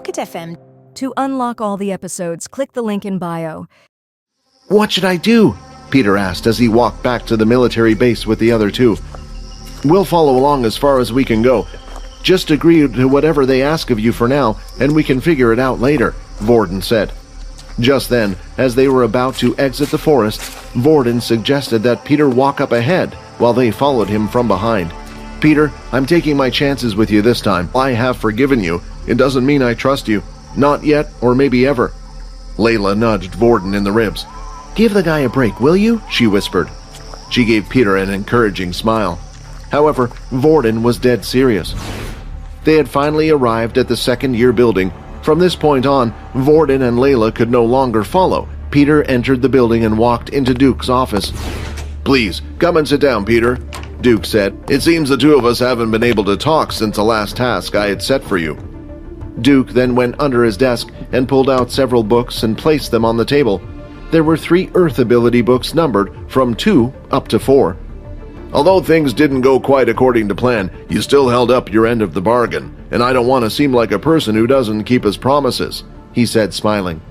Pocket FM. To unlock all the episodes, click the link in bio. What should I do? Peter asked as he walked back to the military base with the other two. We'll follow along as far as we can go. Just agree to whatever they ask of you for now, and we can figure it out later, Vorden said. Just then, as they were about to exit the forest, Vorden suggested that Peter walk up ahead while they followed him from behind. Peter, I'm taking my chances with you this time. I have forgiven you. It doesn't mean I trust you. Not yet, or maybe ever. Layla nudged Vorden in the ribs. Give the guy a break, will you? She whispered. She gave Peter an encouraging smile. However, Vorden was dead serious. They had finally arrived at the second-year building. From this point on, Vorden and Layla could no longer follow. Peter entered the building and walked into Duke's office. Please, come and sit down, Peter, Duke said. It seems the two of us haven't been able to talk since the last task I had set for you. Duke then went under his desk and pulled out several books and placed them on the table. There were 3 Earth ability books numbered from 2 up to 4. Although things didn't go quite according to plan, you still held up your end of the bargain, and I don't want to seem like a person who doesn't keep his promises, he said, smiling.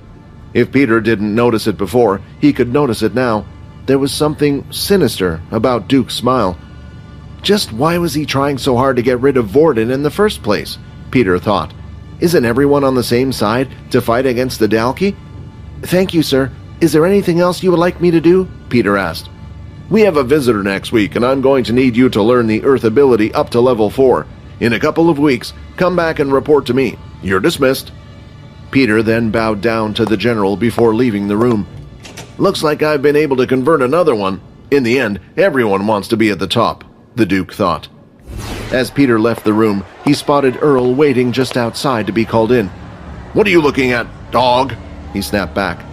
If Peter didn't notice it before, he could notice it now. There was something sinister about Duke's smile. Just why was he trying so hard to get rid of Vorden in the first place? Peter thought. Isn't everyone on the same side to fight against the Dalki? Thank you, sir. Is there anything else you would like me to do? Peter asked. We have a visitor next week, and I'm going to need you to learn the Earth ability up to level 4. In a couple of weeks, come back and report to me. You're dismissed. Peter then bowed down to the general before leaving the room. Looks like I've been able to convert another one. In the end, everyone wants to be at the top, the Duke thought. As Peter left the room, he spotted Earl waiting just outside to be called in. What are you looking at, dog? He snapped back.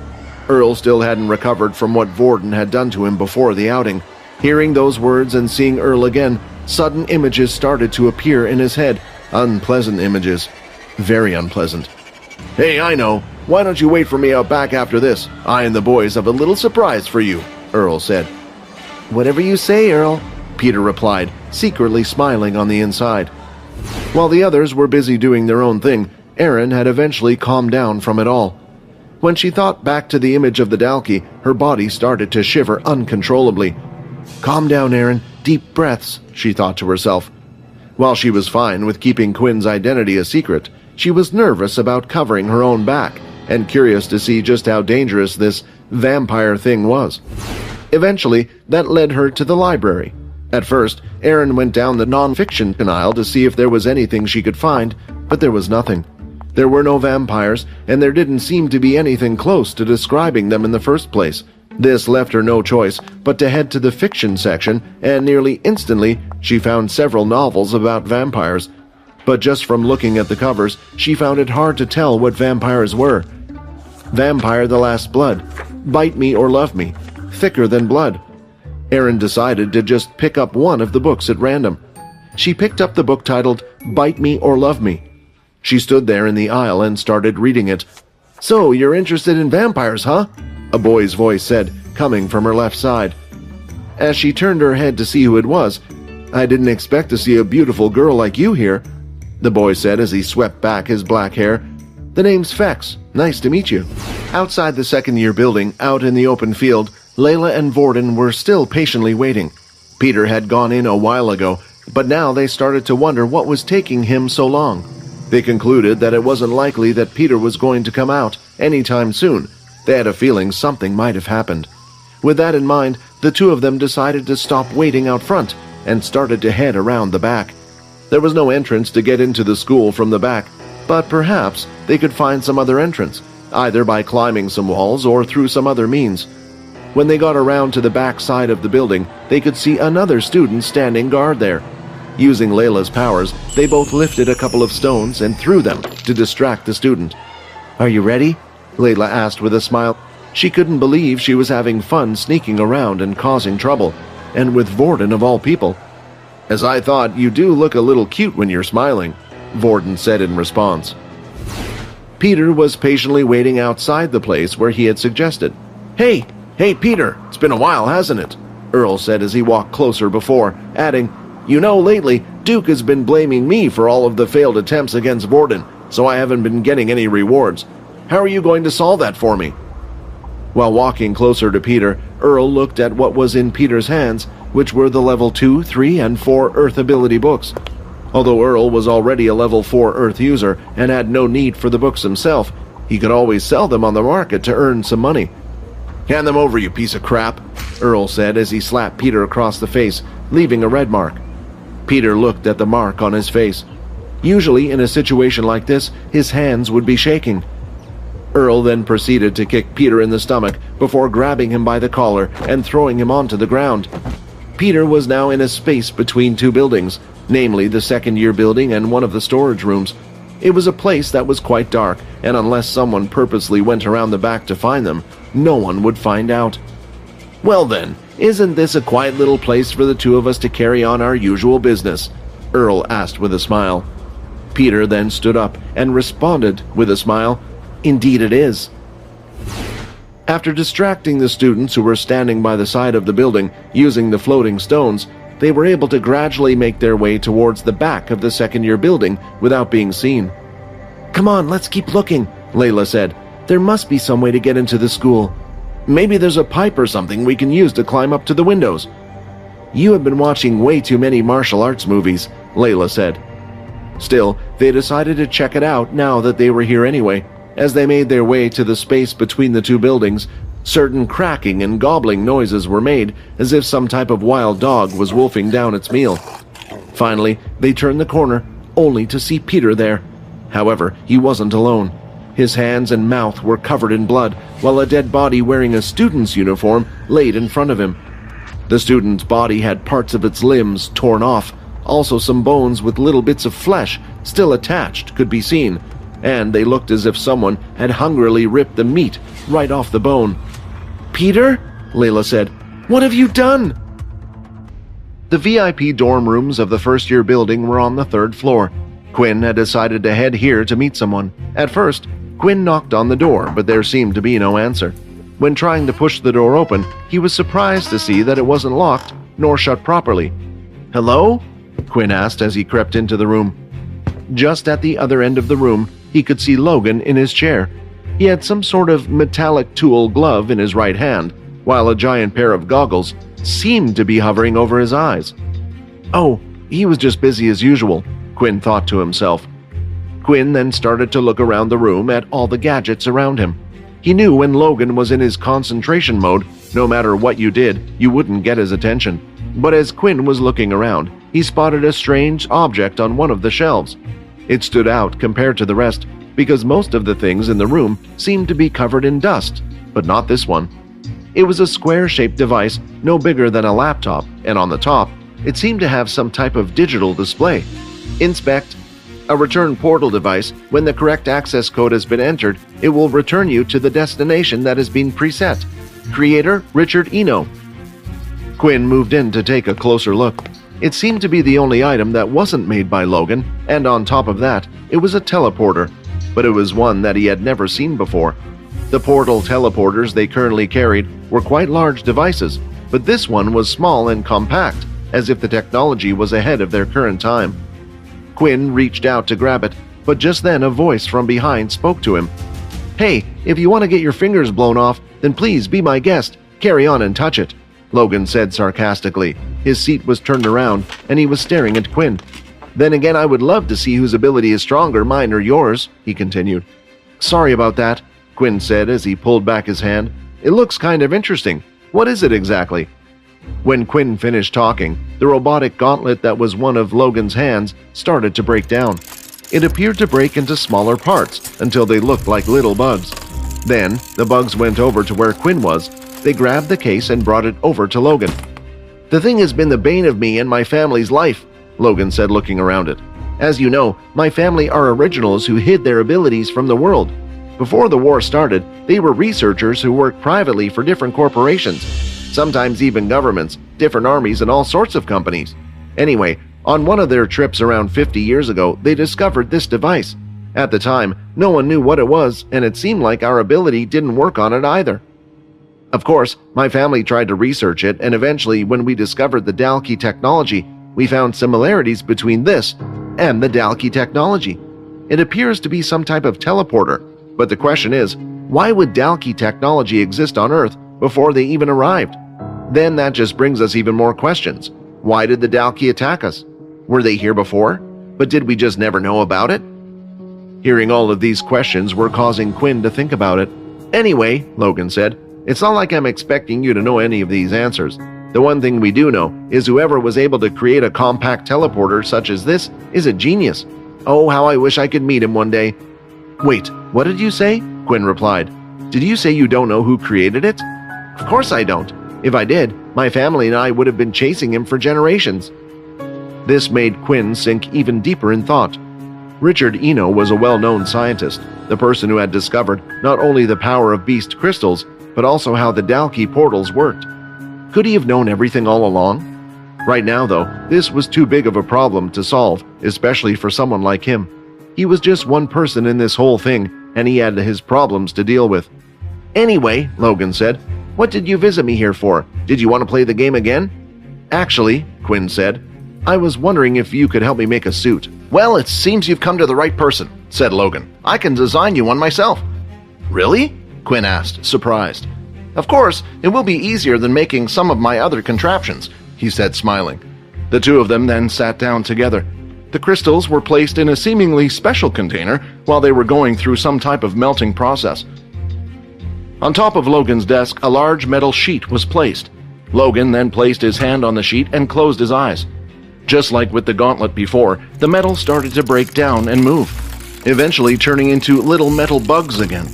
Earl still hadn't recovered from what Vorden had done to him before the outing. Hearing those words and seeing Earl again, sudden images started to appear in his head. Unpleasant images. Very unpleasant. Hey, I know. Why don't you wait for me out back after this? I and the boys have a little surprise for you, Earl said. Whatever you say, Earl, Peter replied, secretly smiling on the inside. While the others were busy doing their own thing, Erin had eventually calmed down from it all. When she thought back to the image of the Dalki, her body started to shiver uncontrollably. Calm down, Erin. Deep breaths, she thought to herself. While she was fine with keeping Quinn's identity a secret, she was nervous about covering her own back and curious to see just how dangerous this vampire thing was. Eventually, that led her to the library. At first, Erin went down the non-fiction aisle to see if there was anything she could find, but there was nothing. There were no vampires, and there didn't seem to be anything close to describing them in the first place. This left her no choice but to head to the fiction section, and nearly instantly she found several novels about vampires. But just from looking at the covers, she found it hard to tell what vampires were. Vampire the Last Blood, Bite Me or Love Me, Thicker Than Blood. Erin decided to just pick up one of the books at random. She picked up the book titled Bite Me or Love Me. She stood there in the aisle and started reading it. So, you're interested in vampires, huh? A boy's voice said, coming from her left side. As she turned her head to see who it was, I didn't expect to see a beautiful girl like you here, the boy said as he swept back his black hair. The name's Fex. Nice to meet you. Outside the second-year building, out in the open field, Layla and Vorden were still patiently waiting. Peter had gone in a while ago, but now they started to wonder what was taking him so long. They concluded that it wasn't likely that Peter was going to come out anytime soon. They had a feeling something might have happened. With that in mind, the two of them decided to stop waiting out front and started to head around the back. There was no entrance to get into the school from the back, but perhaps they could find some other entrance, either by climbing some walls or through some other means. When they got around to the back side of the building, they could see another student standing guard there. Using Layla's powers, they both lifted a couple of stones and threw them to distract the student. Are you ready? Layla asked with a smile. She couldn't believe she was having fun sneaking around and causing trouble, and with Vorden of all people. As I thought, you do look a little cute when you're smiling, Vorden said in response. Peter was patiently waiting outside the place where he had suggested. Hey, Peter, it's been a while, hasn't it? Earl said as he walked closer before, adding, You know, lately, Duke has been blaming me for all of the failed attempts against Vorden, so I haven't been getting any rewards. How are you going to solve that for me?" While walking closer to Peter, Earl looked at what was in Peter's hands, which were the level 2, 3, and 4 Earth ability books. Although Earl was already a level 4 Earth user and had no need for the books himself, he could always sell them on the market to earn some money. "Hand them over, you piece of crap," Earl said as he slapped Peter across the face, leaving a red mark. Peter looked at the mark on his face. Usually, in a situation like this, his hands would be shaking. Earl then proceeded to kick Peter in the stomach before grabbing him by the collar and throwing him onto the ground. Peter was now in a space between two buildings, namely the second-year building and one of the storage rooms. It was a place that was quite dark, and unless someone purposely went around the back to find them, no one would find out. "Well then, isn't this a quiet little place for the two of us to carry on our usual business?" Earl asked with a smile. Peter then stood up and responded with a smile, "Indeed it is." After distracting the students who were standing by the side of the building using the floating stones, they were able to gradually make their way towards the back of the second-year building without being seen. "Come on, let's keep looking," Layla said. "There must be some way to get into the school. Maybe there's a pipe or something we can use to climb up to the windows." "You have been watching way too many martial arts movies," Layla said. Still, they decided to check it out now that they were here anyway. As they made their way to the space between the two buildings, certain cracking and gobbling noises were made, as if some type of wild dog was wolfing down its meal. Finally, they turned the corner, only to see Peter there. However, he wasn't alone. His hands and mouth were covered in blood, while a dead body wearing a student's uniform laid in front of him. The student's body had parts of its limbs torn off. Also, some bones with little bits of flesh still attached could be seen, and they looked as if someone had hungrily ripped the meat right off the bone. "Peter?" Layla said. "What have you done?" The VIP dorm rooms of the first-year building were on the 3rd floor. Quinn had decided to head here to meet someone. At first, Quinn knocked on the door, but there seemed to be no answer. When trying to push the door open, he was surprised to see that it wasn't locked nor shut properly. "Hello?" Quinn asked as he crept into the room. Just at the other end of the room, he could see Logan in his chair. He had some sort of metallic tool glove in his right hand, while a giant pair of goggles seemed to be hovering over his eyes. Oh, he was just busy as usual, Quinn thought to himself. Quinn then started to look around the room at all the gadgets around him. He knew when Logan was in his concentration mode, no matter what you did, you wouldn't get his attention. But as Quinn was looking around, he spotted a strange object on one of the shelves. It stood out compared to the rest, because most of the things in the room seemed to be covered in dust, but not this one. It was a square-shaped device no bigger than a laptop, and on the top, it seemed to have some type of digital display. Inspect. A return portal device. When the correct access code has been entered, it will return you to the destination that has been preset. Creator, Richard Eno. Quinn moved in to take a closer look. It seemed to be the only item that wasn't made by Logan, and on top of that, it was a teleporter. But it was one that he had never seen before. The portal teleporters they currently carried were quite large devices, but this one was small and compact, as if the technology was ahead of their current time. Quinn reached out to grab it, but just then a voice from behind spoke to him. "Hey, if you want to get your fingers blown off, then please be my guest. Carry on and touch it," Logan said sarcastically. His seat was turned around, and he was staring at Quinn. "Then again, I would love to see whose ability is stronger, mine or yours," he continued. "Sorry about that," Quinn said as he pulled back his hand. "It looks kind of interesting. What is it exactly?" When Quinn finished talking, the robotic gauntlet that was one of Logan's hands started to break down. It appeared to break into smaller parts until they looked like little bugs. Then, the bugs went over to where Quinn was. They grabbed the case and brought it over to Logan. "The thing has been the bane of me and my family's life," Logan said, looking around it. "As you know, my family are originals who hid their abilities from the world. Before the war started, they were researchers who worked privately for different corporations, sometimes even governments, different armies, and all sorts of companies. Anyway, on one of their trips around 50 years ago, they discovered this device. At the time, no one knew what it was, and it seemed like our ability didn't work on it either. Of course, my family tried to research it, and eventually, when we discovered the Dalki technology, we found similarities between this and the Dalki technology. It appears to be some type of teleporter, but the question is, why would Dalki technology exist on Earth before they even arrived? Then that just brings us even more questions. Why did the Dalki attack us? Were they here before? But did we just never know about it? Hearing all of these questions were causing Quinn to think about it. Anyway, Logan said, it's not like I'm expecting you to know any of these answers. The one thing we do know is whoever was able to create a compact teleporter such as this is a genius. Oh, how I wish I could meet him one day. Wait, what did you say? Quinn replied. Did you say you don't know who created it? Of course I don't. If I did, my family and I would have been chasing him for generations. This made Quinn sink even deeper in thought. Richard Eno was a well-known scientist, the person who had discovered not only the power of beast crystals, but also how the Dalki portals worked. Could he have known everything all along? Right now, though, this was too big of a problem to solve, especially for someone like him. He was just one person in this whole thing, and he had his problems to deal with. Anyway, Logan said, what did you visit me here for? Did you want to play the game again? Actually, Quinn said, I was wondering if you could help me make a suit. Well, it seems you've come to the right person, said Logan. I can design you one myself. Really? Quinn asked, surprised. Of course, it will be easier than making some of my other contraptions, he said, smiling. The two of them then sat down together. The crystals were placed in a seemingly special container while they were going through some type of melting process. On top of Logan's desk, a large metal sheet was placed. Logan then placed his hand on the sheet and closed his eyes. Just like with the gauntlet before, the metal started to break down and move, eventually turning into little metal bugs again.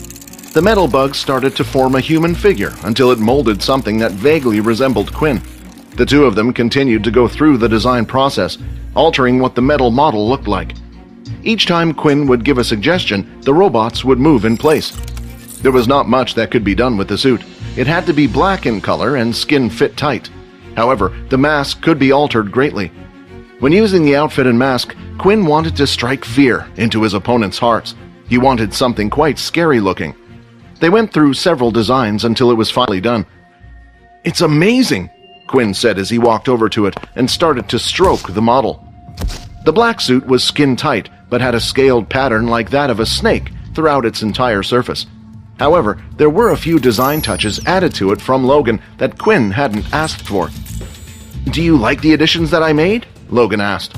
The metal bugs started to form a human figure until it molded something that vaguely resembled Quinn. The two of them continued to go through the design process, altering what the metal model looked like. Each time Quinn would give a suggestion, the robots would move in place. There was not much that could be done with the suit. It had to be black in color and skin fit tight. However, the mask could be altered greatly. When using the outfit and mask, Quinn wanted to strike fear into his opponent's hearts. He wanted something quite scary looking. They went through several designs until it was finally done. It's amazing, Quinn said as he walked over to it and started to stroke the model. The black suit was skin tight, but had a scaled pattern like that of a snake throughout its entire surface. However, there were a few design touches added to it from Logan that Quinn hadn't asked for. Do you like the additions that I made? Logan asked.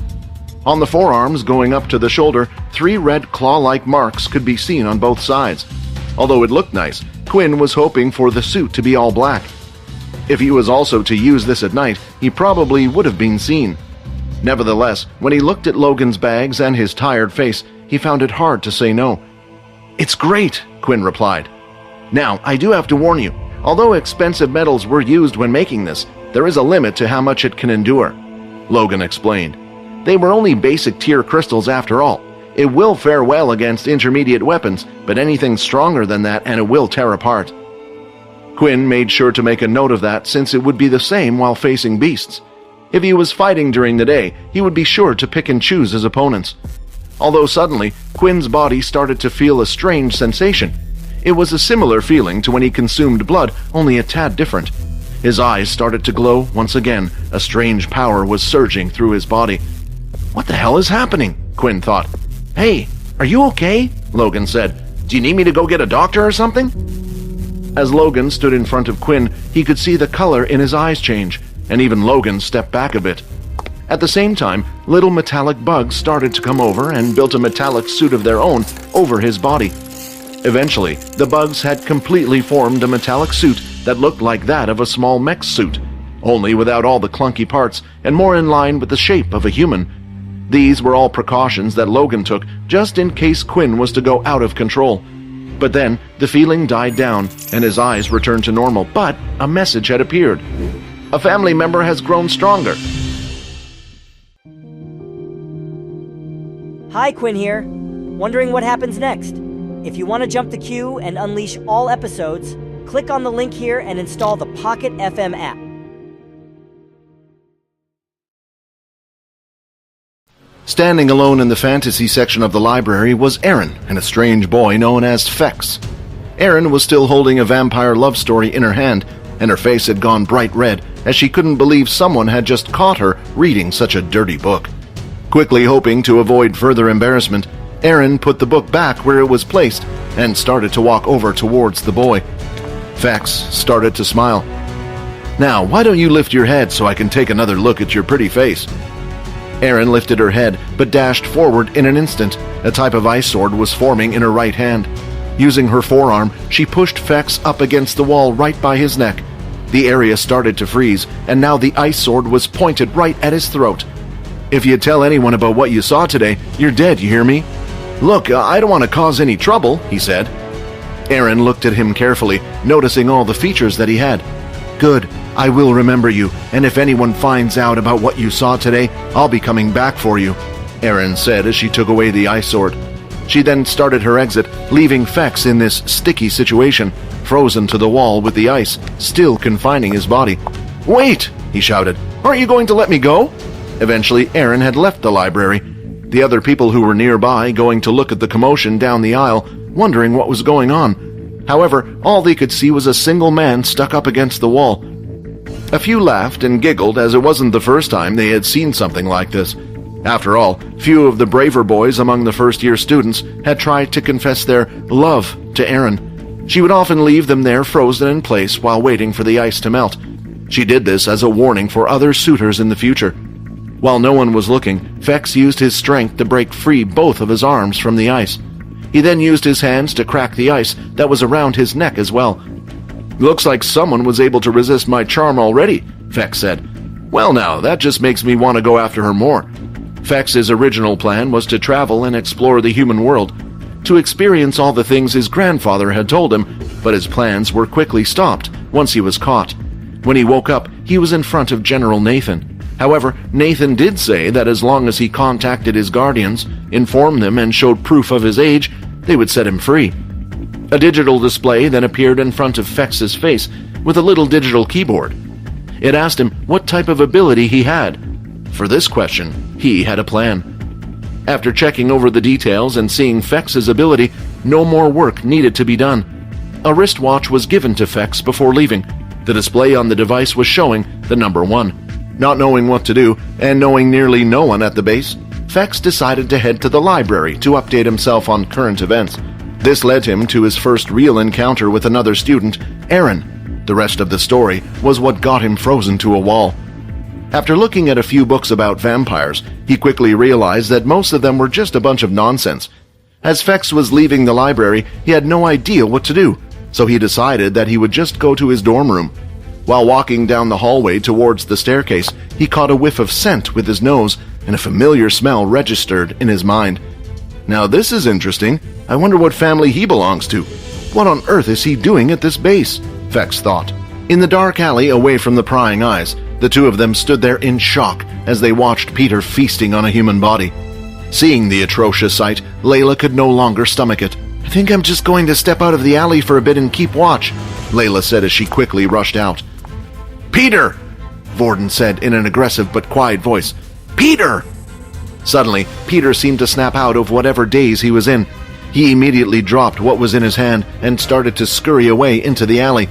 On the forearms going up to the shoulder, 3 red claw-like marks could be seen on both sides. Although it looked nice, Quinn was hoping for the suit to be all black. If he was also to use this at night, he probably would have been seen. Nevertheless, when he looked at Logan's bags and his tired face, he found it hard to say no. It's great, Quinn replied. Now, I do have to warn you, although expensive metals were used when making this, there is a limit to how much it can endure, Logan explained. They were only basic tier crystals after all. It will fare well against intermediate weapons, but anything stronger than that and it will tear apart. Quinn made sure to make a note of that since it would be the same while facing beasts. If he was fighting during the day, he would be sure to pick and choose his opponents. Although suddenly, Quinn's body started to feel a strange sensation. It was a similar feeling to when he consumed blood, only a tad different. His eyes started to glow once again. A strange power was surging through his body. What the hell is happening? Quinn thought. Hey, are you okay? Logan said. Do you need me to go get a doctor or something? As Logan stood in front of Quinn, he could see the color in his eyes change, and even Logan stepped back a bit. At the same time, little metallic bugs started to come over and built a metallic suit of their own over his body. Eventually, the bugs had completely formed a metallic suit that looked like that of a small mech suit, only without all the clunky parts and more in line with the shape of a human. These were all precautions that Logan took just in case Quinn was to go out of control. But then, the feeling died down and his eyes returned to normal, but a message had appeared. A family member has grown stronger. Hi, Quinn here. Wondering what happens next? If you want to jump the queue and unleash all episodes, click on the link here and install the Pocket FM app. Standing alone in the fantasy section of the library was Erin and a strange boy known as Fex. Erin was still holding a vampire love story in her hand, and her face had gone bright red as she couldn't believe someone had just caught her reading such a dirty book. Quickly hoping to avoid further embarrassment, Aaron put the book back where it was placed and started to walk over towards the boy. Fex started to smile. "Now, why don't you lift your head so I can take another look at your pretty face?" Aaron lifted her head, but dashed forward in an instant. A type of ice sword was forming in her right hand. Using her forearm, she pushed Fex up against the wall right by his neck. The area started to freeze, and now the ice sword was pointed right at his throat. "If you tell anyone about what you saw today, you're dead, you hear me?" "Look, I don't want to cause any trouble," he said. Aaron looked at him carefully, noticing all the features that he had. "Good. I will remember you, and if anyone finds out about what you saw today, I'll be coming back for you," Aaron said as she took away the ice sword. She then started her exit, leaving Fex in this sticky situation, frozen to the wall with the ice, still confining his body. "Wait!" he shouted. "Aren't you going to let me go?" Eventually, Aaron had left the library. The other people who were nearby going to look at the commotion down the aisle, wondering what was going on. However, all they could see was a single man stuck up against the wall. A few laughed and giggled, as it wasn't the first time they had seen something like this. After all, few of the braver boys among the first-year students had tried to confess their love to Aaron. She would often leave them there frozen in place while waiting for the ice to melt. She did this as a warning for other suitors in the future. While no one was looking, Fex used his strength to break free both of his arms from the ice. He then used his hands to crack the ice that was around his neck as well. "Looks like someone was able to resist my charm already," Fex said. "Well now, that just makes me want to go after her more." Fex's original plan was to travel and explore the human world, to experience all the things his grandfather had told him, but his plans were quickly stopped once he was caught. When he woke up, he was in front of General Nathan. However, Nathan did say that as long as he contacted his guardians, informed them, and showed proof of his age, they would set him free. A digital display then appeared in front of Fex's face with a little digital keyboard. It asked him what type of ability he had. For this question, he had a plan. After checking over the details and seeing Fex's ability, no more work needed to be done. A wristwatch was given to Fex before leaving. The display on the device was showing the number 1. Not knowing what to do, and knowing nearly no one at the base, Fex decided to head to the library to update himself on current events. This led him to his first real encounter with another student, Aaron. The rest of the story was what got him frozen to a wall. After looking at a few books about vampires, he quickly realized that most of them were just a bunch of nonsense. As Fex was leaving the library, he had no idea what to do, so he decided that he would just go to his dorm room. While walking down the hallway towards the staircase, he caught a whiff of scent with his nose, and a familiar smell registered in his mind. "Now this is interesting. I wonder what family he belongs to. What on earth is he doing at this base?" Fex thought. In the dark alley away from the prying eyes, the two of them stood there in shock as they watched Peter feasting on a human body. Seeing the atrocious sight, Layla could no longer stomach it. "I think I'm just going to step out of the alley for a bit and keep watch," Layla said as she quickly rushed out. "Peter!" Vorden said in an aggressive but quiet voice. "Peter!" Suddenly, Peter seemed to snap out of whatever daze he was in. He immediately dropped what was in his hand and started to scurry away into the alley.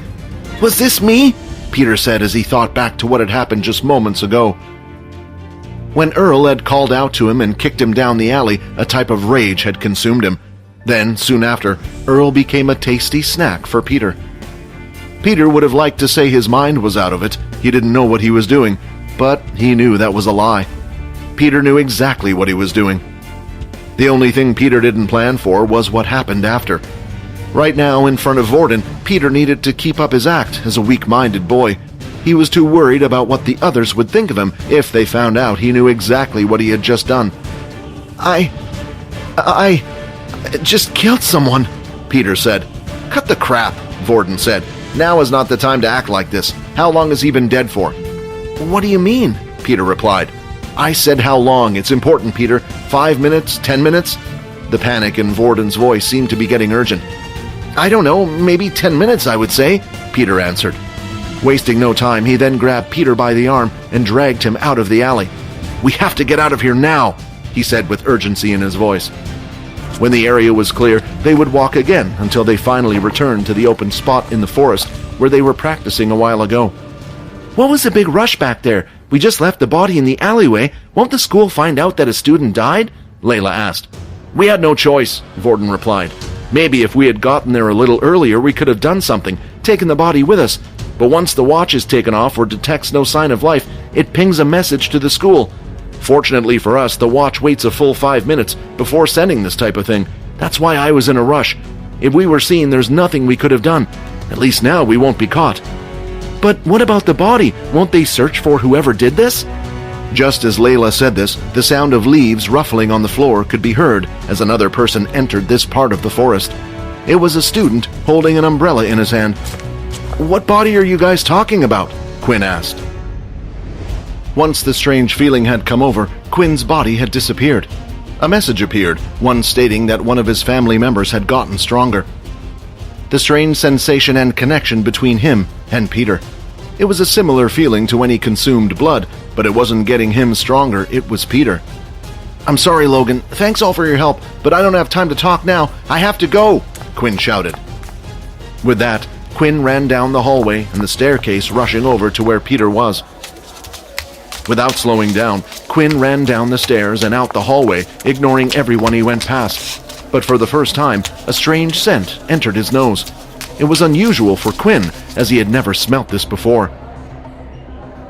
"Was this me?" Peter said as he thought back to what had happened just moments ago. When Earl had called out to him and kicked him down the alley, a type of rage had consumed him. Then, soon after, Earl became a tasty snack for Peter. Peter would have liked to say his mind was out of it, he didn't know what he was doing, but he knew that was a lie. Peter knew exactly what he was doing. The only thing Peter didn't plan for was what happened after. Right now, in front of Vorden, Peter needed to keep up his act as a weak-minded boy. He was too worried about what the others would think of him if they found out he knew exactly what he had just done. I just killed someone," Peter said. "Cut the crap," Vorden said. "Now is not the time to act like this. How long has he been dead for?" "What do you mean?" Peter replied. "I said how long. It's important, Peter. 5 minutes? 10 minutes? The panic in Vorden's voice seemed to be getting urgent. "I don't know. Maybe 10 minutes, I would say," Peter answered. Wasting no time, he then grabbed Peter by the arm and dragged him out of the alley. "We have to get out of here now," he said with urgency in his voice. When the area was clear, they would walk again until they finally returned to the open spot in the forest where they were practicing a while ago. "What was the big rush back there? We just left the body in the alleyway. Won't the school find out that a student died?" Layla asked. "We had no choice," Vorden replied. "Maybe if we had gotten there a little earlier, we could have done something, taken the body with us. But once the watch is taken off or detects no sign of life, it pings a message to the school. Fortunately for us, the watch waits a full 5 minutes before sending this type of thing. That's why I was in a rush. If we were seen, there's nothing we could have done. At least now we won't be caught." "But what about the body? Won't they search for whoever did this?" Just as Layla said this, the sound of leaves ruffling on the floor could be heard as another person entered this part of the forest. It was a student holding an umbrella in his hand. "What body are you guys talking about?" Quinn asked. Once the strange feeling had come over, Quinn's body had disappeared. A message appeared, one stating that one of his family members had gotten stronger. The strange sensation and connection between him and Peter. It was a similar feeling to when he consumed blood, but it wasn't getting him stronger, it was Peter. "I'm sorry, Logan. Thanks all for your help, but I don't have time to talk now. I have to go," Quinn shouted. With that, Quinn ran down the hallway and the staircase, rushing over to where Peter was. Without slowing down, Quinn ran down the stairs and out the hallway, ignoring everyone he went past. But for the first time, a strange scent entered his nose. It was unusual for Quinn, as he had never smelt this before.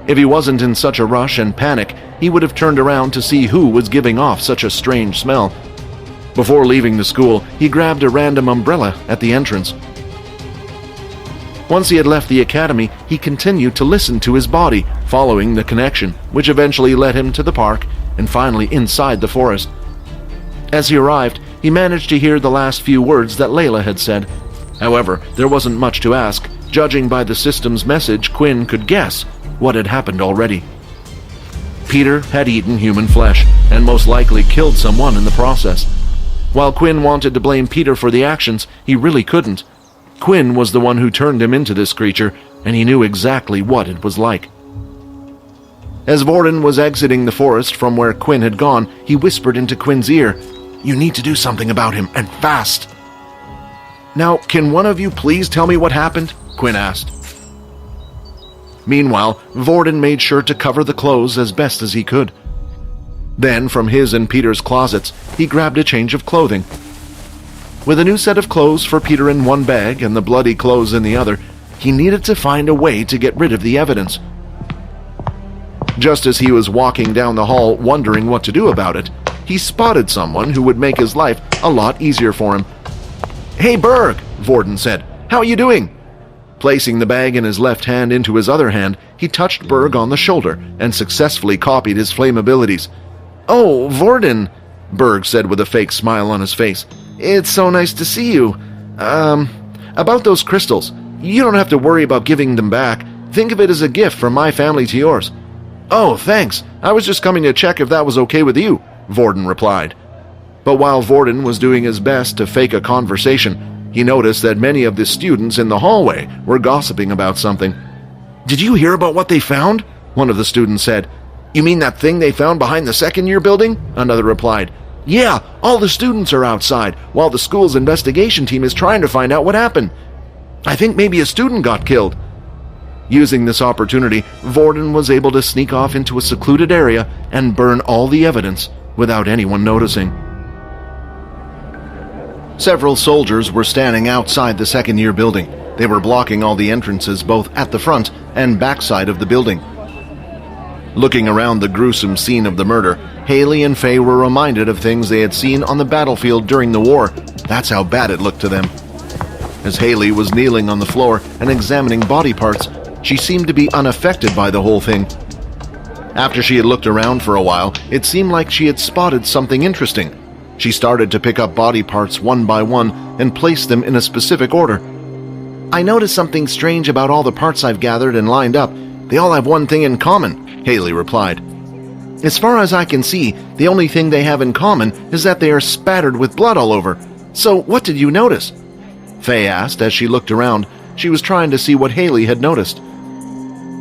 If he wasn't in such a rush and panic, he would have turned around to see who was giving off such a strange smell. Before leaving the school, he grabbed a random umbrella at the entrance. Once he had left the academy, he continued to listen to his body, following the connection, which eventually led him to the park and finally inside the forest. As he arrived, he managed to hear the last few words that Layla had said. However, there wasn't much to ask. Judging by the system's message, Quinn could guess what had happened already. Peter had eaten human flesh, and most likely killed someone in the process. While Quinn wanted to blame Peter for the actions, he really couldn't. Quinn was the one who turned him into this creature, and he knew exactly what it was like. As Vorden was exiting the forest from where Quinn had gone, he whispered into Quinn's ear, "You need to do something about him, and fast." "Now, can one of you please tell me what happened?" Quinn asked. Meanwhile, Vorden made sure to cover the clothes as best as he could. Then, from his and Peter's closets, he grabbed a change of clothing. With a new set of clothes for Peter in one bag and the bloody clothes in the other, he needed to find a way to get rid of the evidence. Just as he was walking down the hall wondering what to do about it, he spotted someone who would make his life a lot easier for him. "Hey, Berg," Vorden said. "How are you doing?" Placing the bag in his left hand into his other hand, he touched Berg on the shoulder and successfully copied his flame abilities. "Oh, Vorden," Berg said with a fake smile on his face. "It's so nice to see you. About those crystals, you don't have to worry about giving them back. Think of it as a gift from my family to yours." "Oh, thanks. I was just coming to check if that was okay with you," Vorden replied. But while Vorden was doing his best to fake a conversation, he noticed that many of the students in the hallway were gossiping about something. "Did you hear about what they found?" one of the students said. "You mean that thing they found behind the second-year building?" another replied. "Yeah, all the students are outside, while the school's investigation team is trying to find out what happened. I think maybe a student got killed." Using this opportunity, Vorden was able to sneak off into a secluded area and burn all the evidence without anyone noticing. Several soldiers were standing outside the second-year building. They were blocking all the entrances both at the front and backside of the building. Looking around the gruesome scene of the murder, Haley and Faye were reminded of things they had seen on the battlefield during the war. That's how bad it looked to them. As Haley was kneeling on the floor and examining body parts, she seemed to be unaffected by the whole thing. After she had looked around for a while, it seemed like she had spotted something interesting. She started to pick up body parts one by one and place them in a specific order. "I noticed something strange about all the parts I've gathered and lined up. They all have one thing in common," Haley replied. "As far as I can see, the only thing they have in common is that they are spattered with blood all over. So what did you notice?" Faye asked as she looked around. She was trying to see what Haley had noticed.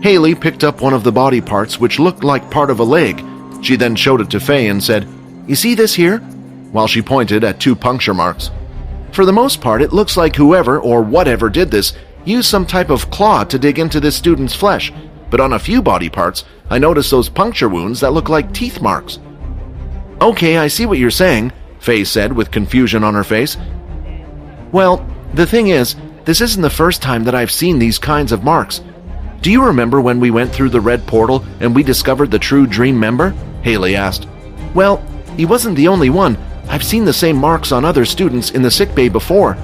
Haley picked up one of the body parts which looked like part of a leg. She then showed it to Faye and said, "You see this here?" while she pointed at 2 puncture marks. "For the most part, it looks like whoever or whatever did this used some type of claw to dig into this student's flesh, but on a few body parts, I noticed those puncture wounds that look like teeth marks." "Okay, I see what you're saying." Faye said with confusion on her face. Well, the thing is, this isn't the first time that I've seen these kinds of marks. Do you remember when we went through the red portal and we discovered the true Dream member? Haley asked. Well, he wasn't the only one. I've seen the same marks on other students in the sickbay before.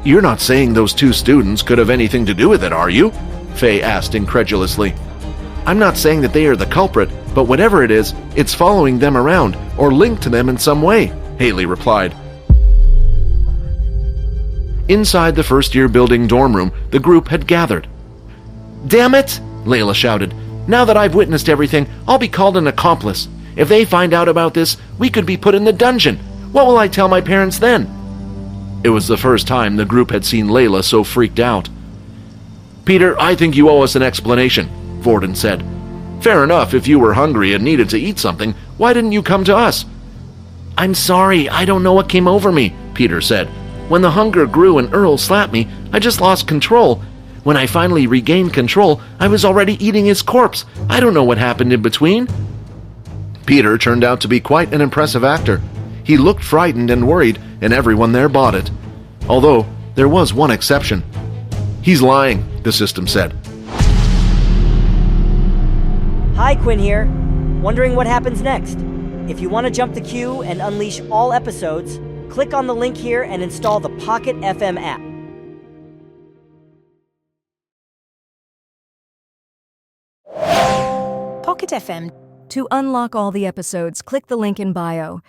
You're not saying those two students could have anything to do with it, are you? Faye asked incredulously. I'm not saying that they are the culprit, but whatever it is, it's following them around or linked to them in some way, Haley replied. Inside the first-year building dorm room, the group had gathered. Damn it! Layla shouted. Now that I've witnessed everything, I'll be called an accomplice. If they find out about this, we could be put in the dungeon. What will I tell my parents then? It was the first time the group had seen Layla so freaked out. Peter, I think you owe us an explanation, Vorden said. Fair enough, if you were hungry and needed to eat something, why didn't you come to us? I'm sorry, I don't know what came over me, Peter said. When the hunger grew and Earl slapped me, I just lost control. When I finally regained control, I was already eating his corpse. I don't know what happened in between. Peter turned out to be quite an impressive actor. He looked frightened and worried, and everyone there bought it. Although, there was one exception. He's lying, the system said. Hi, Quinn here. Wondering what happens next? If you want to jump the queue and unleash all episodes, click on the link here and install the Pocket FM app. Pocket FM. To unlock all the episodes, click the link in bio.